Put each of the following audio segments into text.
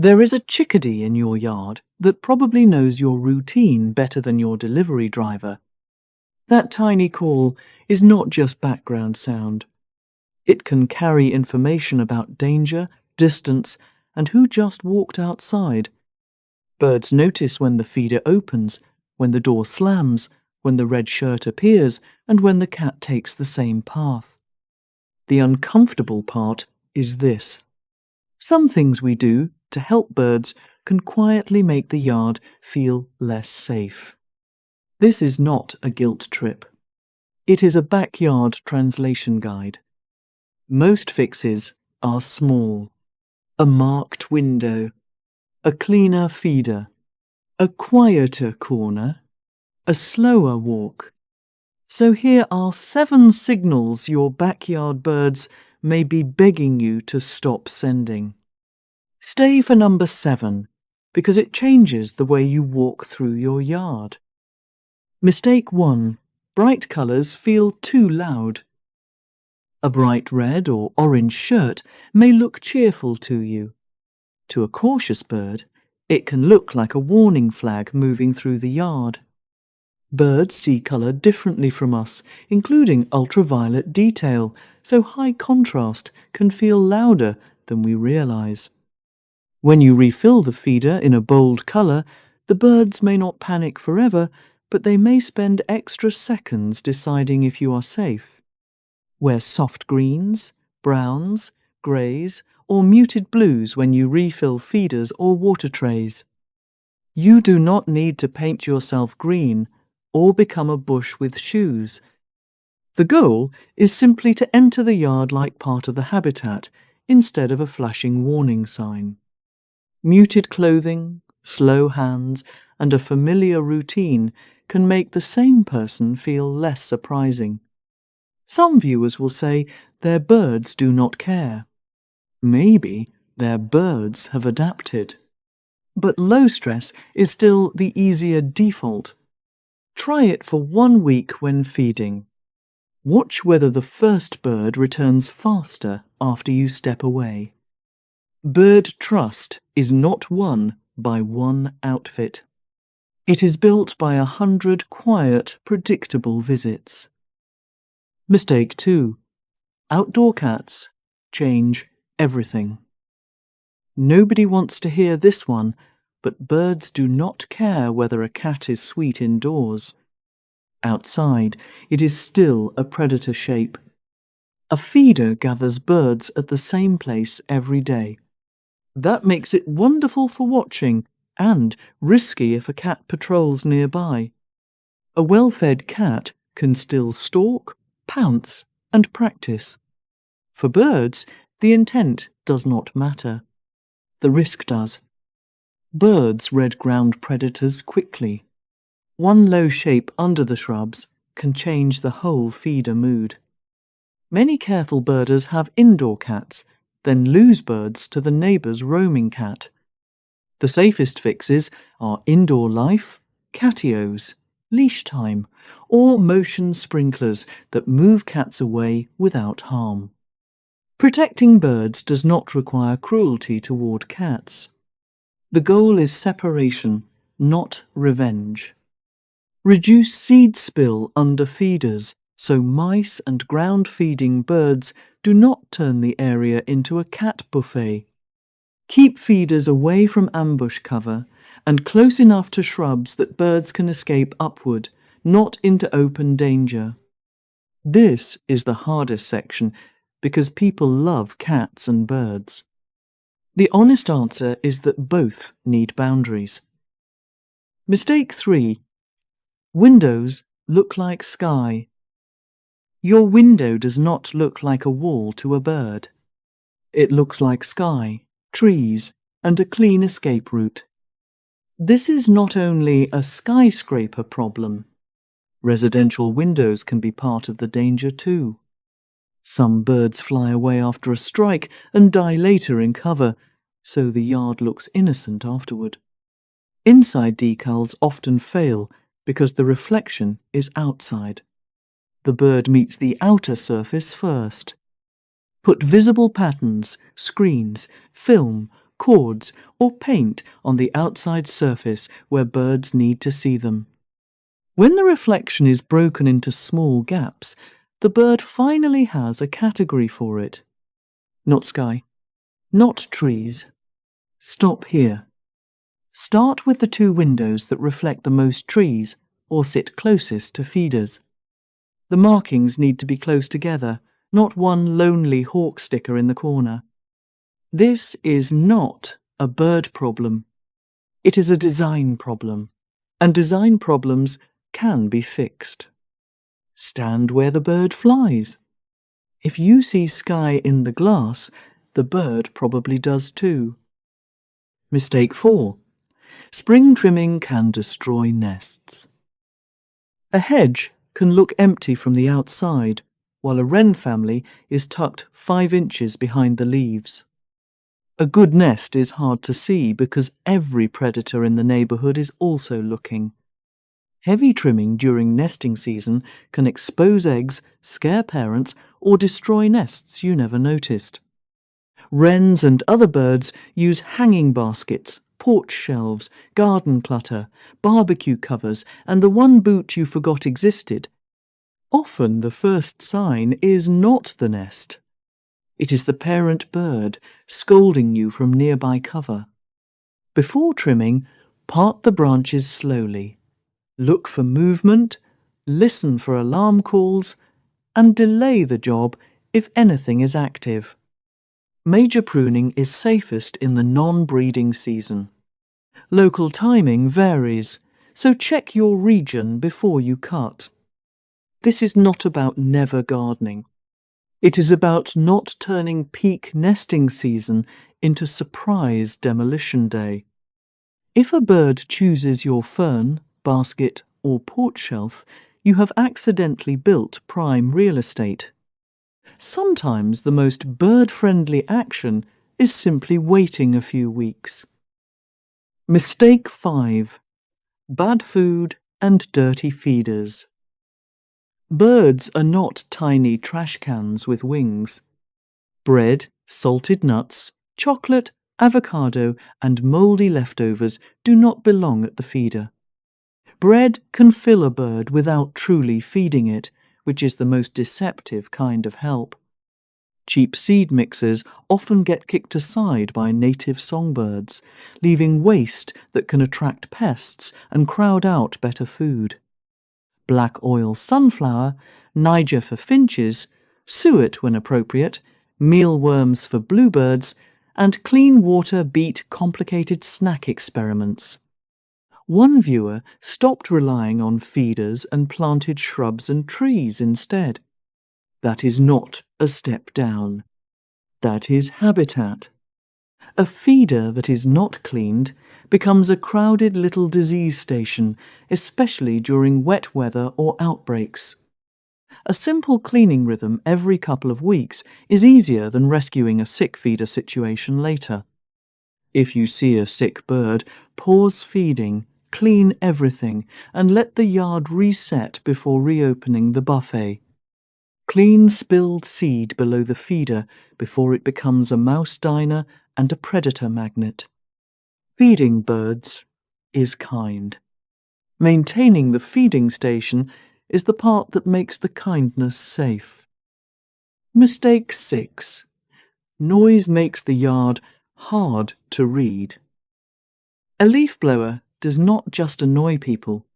There is a chickadee in your yard that probably knows your routine better than your delivery driver. That tiny call is not just background sound. It can carry information about danger, distance, and who just walked outside. Birds notice when the feeder opens, when the door slams, when the red shirt appears, and when the cat takes the same path. The uncomfortable part is this. Some things we do to help birds can quietly make the yard feel less safe. This is not a guilt trip. It is a backyard translation guide. Most fixes are small. A marked window, a cleaner feeder, a quieter corner, a slower walk. So here are 7 signals your backyard birds may be begging you to stop sending. Stay for number 7, because it changes the way you walk through your yard. Mistake 1. Bright colours feel too loud. A bright red or orange shirt may look cheerful to you. To a cautious bird, it can look like a warning flag moving through the yard. Birds see colour differently from us, including ultraviolet detail, so high contrast can feel louder than we realise. When you refill the feeder in a bold colour, the birds may not panic forever, but they may spend extra seconds deciding if you are safe. Wear soft greens, browns, greys, or muted blues when you refill feeders or water trays. You do not need to paint yourself green or become a bush with shoes. The goal is simply to enter the yard like part of the habitat instead of a flashing warning sign. Muted clothing, slow hands, and a familiar routine can make the same person feel less surprising. Some viewers will say their birds do not care. Maybe their birds have adapted. But low stress is still the easier default. Try it for 1 week when feeding. Watch whether the first bird returns faster after you step away. Bird trust is not won by one outfit. It is built by 100 quiet, predictable visits. Mistake 2. Outdoor cats change everything. Nobody wants to hear this one, but birds do not care whether a cat is sweet indoors. Outside, it is still a predator shape. A feeder gathers birds at the same place every day. That makes it wonderful for watching and risky if a cat patrols nearby. A well-fed cat can still stalk, pounce, and practice. For birds, the intent does not matter. The risk does. Birds read ground predators quickly. One low shape under the shrubs can change the whole feeder mood. Many careful birders have indoor cats, then lose birds to the neighbour's roaming cat. The safest fixes are indoor life, catios, leash time, or motion sprinklers that move cats away without harm. Protecting birds does not require cruelty toward cats. The goal is separation, not revenge. Reduce seed spill under feeders so mice and ground-feeding birds do not turn the area into a cat buffet. Keep feeders away from ambush cover and close enough to shrubs that birds can escape upward, not into open danger. This is the hardest section because people love cats and birds. The honest answer is that both need boundaries. Mistake 3. Windows look like sky. Your window does not look like a wall to a bird. It looks like sky, trees, and a clean escape route. This is not only a skyscraper problem. Residential windows can be part of the danger too. Some birds fly away after a strike and die later in cover, so the yard looks innocent afterward. Inside decals often fail because the reflection is outside. The bird meets the outer surface first. Put visible patterns, screens, film, cords, or paint on the outside surface where birds need to see them. When the reflection is broken into small gaps, the bird finally has a category for it. Not sky, not trees. Stop here. Start with the two windows that reflect the most trees or sit closest to feeders. The markings need to be close together, not one lonely hawk sticker in the corner. This is not a bird problem. It is a design problem, and design problems can be fixed. Stand where the bird flies. If you see sky in the glass, the bird probably does too. Mistake 4. Spring trimming can destroy nests. A hedge can look empty from the outside, while a wren family is tucked 5 inches behind the leaves. A good nest is hard to see because every predator in the neighbourhood is also looking. Heavy trimming during nesting season can expose eggs, scare parents, or destroy nests you never noticed. Wrens and other birds use hanging baskets, porch shelves, garden clutter, barbecue covers, and the one boot you forgot existed. Often the first sign is not the nest. It is the parent bird scolding you from nearby cover. Before trimming, part the branches slowly. Look for movement, listen for alarm calls, and delay the job if anything is active. Major pruning is safest in the non-breeding season. Local timing varies, so check your region before you cut. This is not about never gardening. It is about not turning peak nesting season into surprise demolition day. If a bird chooses your fern, basket, or porch shelf, you have accidentally built prime real estate. Sometimes the most bird-friendly action is simply waiting a few weeks. Mistake 5. Bad food and dirty feeders. Birds are not tiny trash cans with wings. Bread, salted nuts, chocolate, avocado, and mouldy leftovers do not belong at the feeder. Bread can fill a bird without truly feeding it, which is the most deceptive kind of help. Cheap seed mixers often get kicked aside by native songbirds, leaving waste that can attract pests and crowd out better food. Black oil sunflower, Niger for finches, suet when appropriate, mealworms for bluebirds, and clean water beat complicated snack experiments. One viewer stopped relying on feeders and planted shrubs and trees instead. That is not a step down. That is habitat. A feeder that is not cleaned becomes a crowded little disease station, especially during wet weather or outbreaks. A simple cleaning rhythm every couple of weeks is easier than rescuing a sick feeder situation later. If you see a sick bird, pause feeding, clean everything, and let the yard reset before reopening the buffet. Clean spilled seed below the feeder before it becomes a mouse diner and a predator magnet. Feeding birds is kind. Maintaining the feeding station is the part that makes the kindness safe. Mistake 6. Noise makes the yard hard to read. A leaf blower does not just annoy people.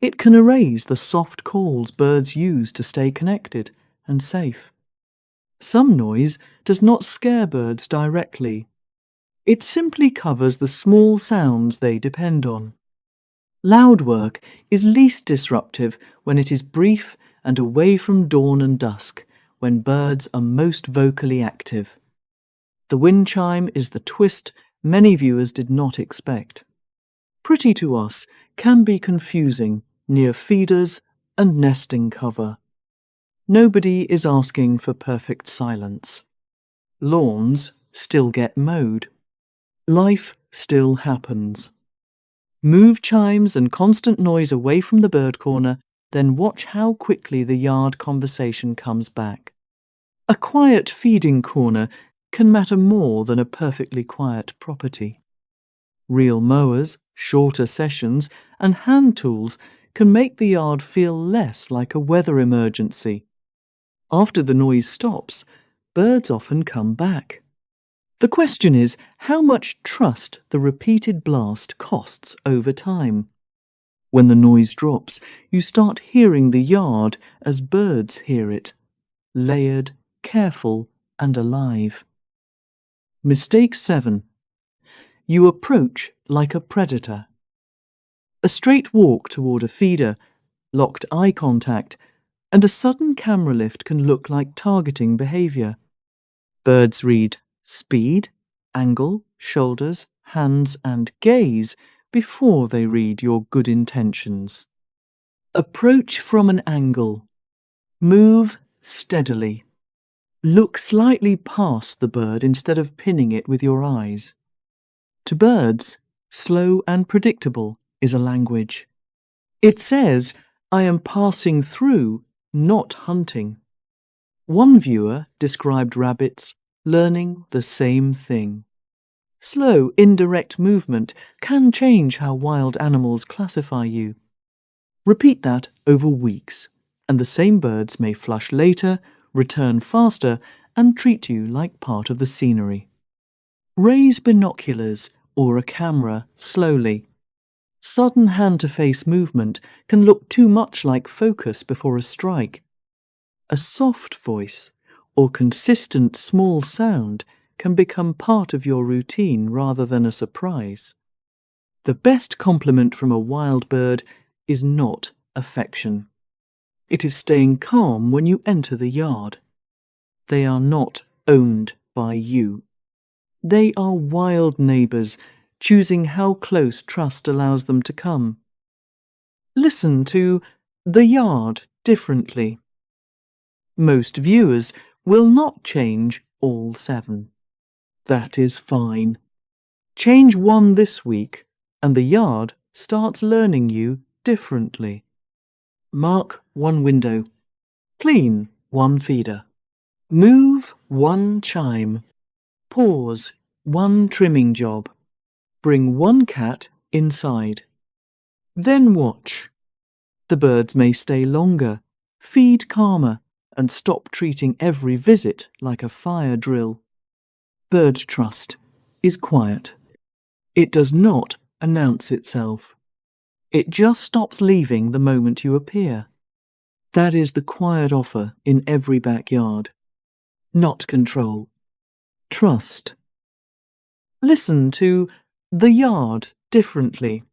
It can erase the soft calls birds use to stay connected and safe. Some noise does not scare birds directly. It simply covers the small sounds they depend on. Loud work is least disruptive when it is brief and away from dawn and dusk, when birds are most vocally active. The wind chime is the twist many viewers did not expect. Pretty to us can be confusing near feeders and nesting cover. Nobody is asking for perfect silence. Lawns still get mowed. Life still happens. Move chimes and constant noise away from the bird corner, then watch how quickly the yard conversation comes back. A quiet feeding corner can matter more than a perfectly quiet property. Real mowers, shorter sessions, and hand tools can make the yard feel less like a weather emergency. After the noise stops, birds often come back. The question is how much trust the repeated blast costs over time. When the noise drops, you start hearing the yard as birds hear it, layered, careful, and alive. Mistake 7. You approach like a predator. A straight walk toward a feeder, locked eye contact, and a sudden camera lift can look like targeting behaviour. Birds read speed, angle, shoulders, hands, and gaze before they read your good intentions. Approach from an angle. Move steadily. Look slightly past the bird instead of pinning it with your eyes. To birds, slow and predictable is a language. It says, I am passing through, not hunting. One viewer described rabbits learning the same thing. Slow, indirect movement can change how wild animals classify you. Repeat that over weeks, and the same birds may flush later, return faster, and treat you like part of the scenery. Raise binoculars or a camera slowly. Sudden hand-to-face movement can look too much like focus before a strike. A soft voice or consistent small sound can become part of your routine rather than a surprise. The best compliment from a wild bird is not affection. It is staying calm when you enter the yard. They are not owned by you. They are wild neighbours, choosing how close trust allows them to come. Listen to the yard differently. Most viewers will not change all 7. That is fine. Change one this week, and the yard starts learning you differently. Mark one window. Clean one feeder. Move one chime. Pause one trimming job. Bring one cat inside. Then watch. The birds may stay longer, feed calmer, and stop treating every visit like a fire drill. Bird trust is quiet. It does not announce itself. It just stops leaving the moment you appear. That is the quiet offer in every backyard. Not control. Trust. Listen to the yard differently.